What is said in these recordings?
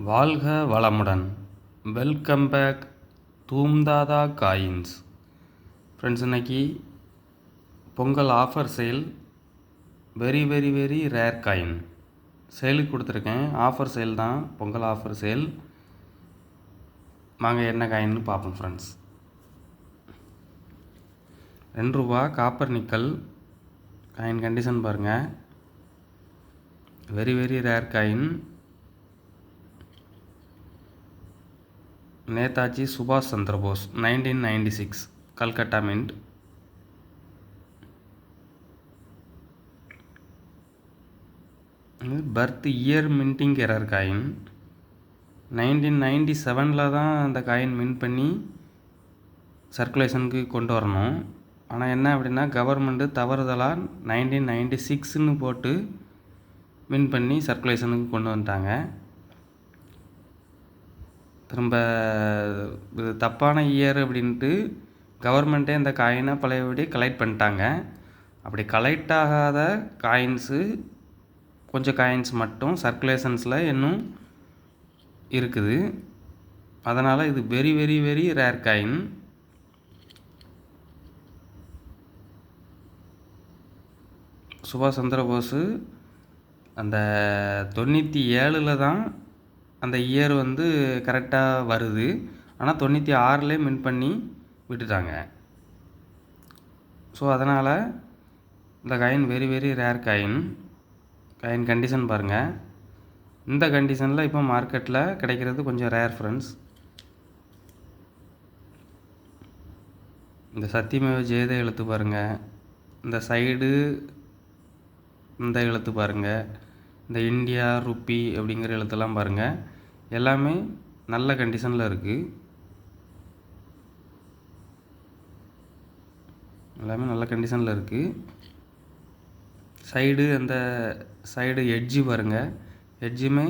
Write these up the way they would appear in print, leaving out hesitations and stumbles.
வாழ்க வளமுடன். Welcome back Dhoomdada coins. Friends, இன்னைக்கு Pongal offer sale. Very very very rare coin சேலுக்கு கொடுத்துருக்கேன். ஆஃபர் சேல் தான், பொங்கல் ஆஃபர் சேல். வாங்க என்ன காயின்னு பார்ப்போம் friends. ₹2 copper nickel coin. Condition பாருங்கள். Very very rare coin. Netaji சுபாஷ் Chandra Bose 1996 Calcutta mint. Birth year minting error coin. 1997 தான் அந்த காயின் மின்ட் பண்ணி சர்க்குலேஷனுக்கு கொண்டு வரணும். ஆனால் என்ன அப்படின்னா, கவர்மெண்ட்டு தவறுதலாக 1996ன்னு போட்டு மின்ட் பண்ணி சர்க்குலேஷனுக்கு கொண்டு வந்துட்டாங்க. திரும்ப இது தப்பான இயர் அப்படின்ட்டு கவர்மெண்ட்டே இந்த காயினை பழையபடி கலெக்ட் பண்ணிட்டாங்க. அப்படி கலெக்ட் ஆகாத காயின்ஸு கொஞ்சம் காயின்ஸ் மட்டும் சர்க்குலேஷன்ஸில் இன்னும் இருக்குது. அதனால் இது very very very rare coin. சுபாஷ் சந்திர போஸு அந்த 97 தான் அந்த இயர் கரெக்டாக வருது. ஆனால் 96லே மின்ட் பண்ணி விட்டுட்டாங்க. ஸோ அதனால் இந்த coin very very rare coin. Coin condition பாருங்கள். இந்த கண்டிஷனில் இப்போ மார்க்கெட்டில் கிடைக்கிறது கொஞ்சம் ரேர் ஃப்ரெண்ட்ஸ். இந்த சத்தியமேவ ஜெயதே எழுத்து பாருங்கள். இந்த சைடு இந்த எழுத்து பாருங்கள். இந்த இந்தியா ருப்பி அப்படிங்கிற எழுத்தெல்லாம் பாருங்கள். எல்லாமே நல்ல கண்டிஷனில் இருக்குது. எல்லாமே நல்ல கண்டிஷனில் இருக்குது. சைடு அந்த சைடு எட்ஜு பாருங்கள். எட்ஜுமே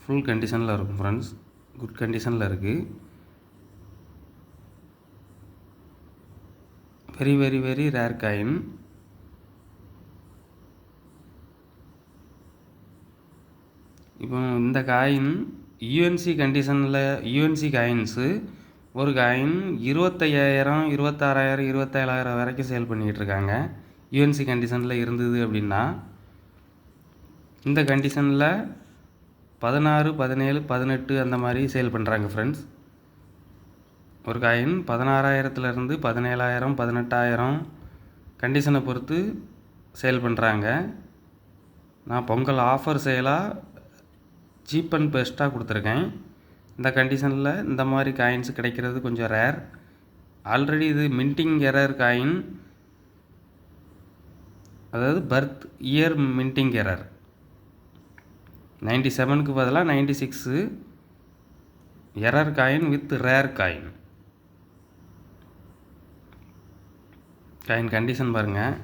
ஃபுல் கண்டிஷனில் இருக்கும் ஃப்ரெண்ட்ஸ். குட் கண்டிஷனில் இருக்குது. Very very very rare coin. இப்போ இந்த காயின் யூஎன்சி கண்டிஷனில் யூஎன்சி காயின்ஸு ஒரு காயின் 25,000 26,000 27,000 வரைக்கும் சேல் பண்ணிக்கிட்டு இருக்காங்க. யூஎன்சி கண்டிஷனில் இருந்தது அப்படின்னா, இந்த கண்டிஷனில் 16 17 18 அந்த மாதிரி சேல் பண்ணுறாங்க ஃப்ரெண்ட்ஸ். ஒரு காயின் 16,000 17,000 18,000 கண்டிஷனை பொறுத்து சேல் பண்ணுறாங்க. நான் பொங்கல் ஆஃபர் சேலாக சீப் அண்ட் பெஸ்ட்டாக கொடுத்துருக்கேன். இந்த கண்டிஷனில் இந்த மாதிரி காயின்ஸ் கிடைக்கிறது கொஞ்சம் ரேர். ஆல்ரெடி இது மின்டிங் எரர் காயின், அதாவது பர்த் இயர் மின்டிங் எரர். 97க்கு பதிலாக 96 error coin with rare coin. Coin condition பாருங்கள்.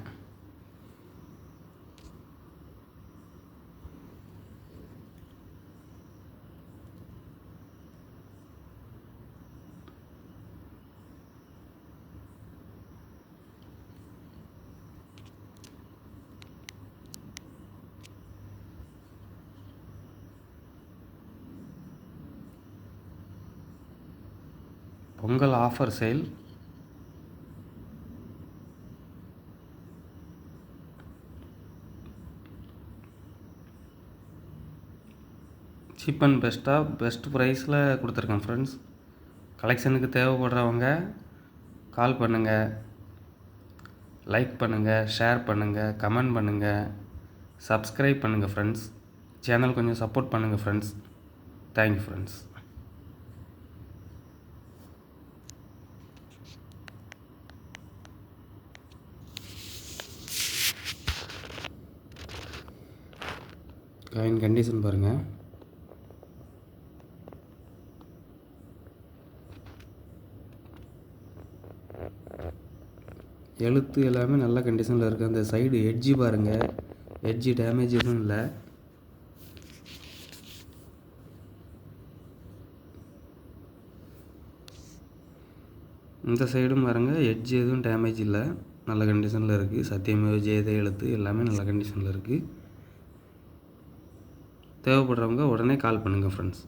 Pongal offer sale. Cheap and பெஸ்ட்டாக பெஸ்ட் ப்ரைஸில் கொடுத்துருக்கேன் ஃப்ரெண்ட்ஸ். கலெக்ஷனுக்கு தேவைப்படுறவங்க கால் பண்ணுங்கள், லைக் பண்ணுங்கள், ஷேர் பண்ணுங்கள், கமெண்ட் பண்ணுங்கள், சப்ஸ்கிரைப் பண்ணுங்கள் ஃப்ரெண்ட்ஸ். சேனல் கொஞ்சம் சப்போர்ட் பண்ணுங்கள் friends. Thank you friends. Coin condition பாருங்கள். எழுத்து எல்லாமே நல்ல கண்டிஷனில் இருக்குது. அந்த சைடு எட்ஜு பாருங்கள். எட்ஜு டேமேஜ் எதுவும் இல்லை. இந்த சைடும் பாருங்கள். எட்ஜ் எதுவும் டேமேஜ் இல்லை, நல்ல கண்டிஷனில் இருக்குது. சத்தியமேவ ஜெயதே எழுத்து எல்லாமே நல்ல கண்டிஷனில் இருக்குது. தேவைப்படுறவங்க உடனே கால் பண்ணுங்கள் ஃப்ரெண்ட்ஸ்.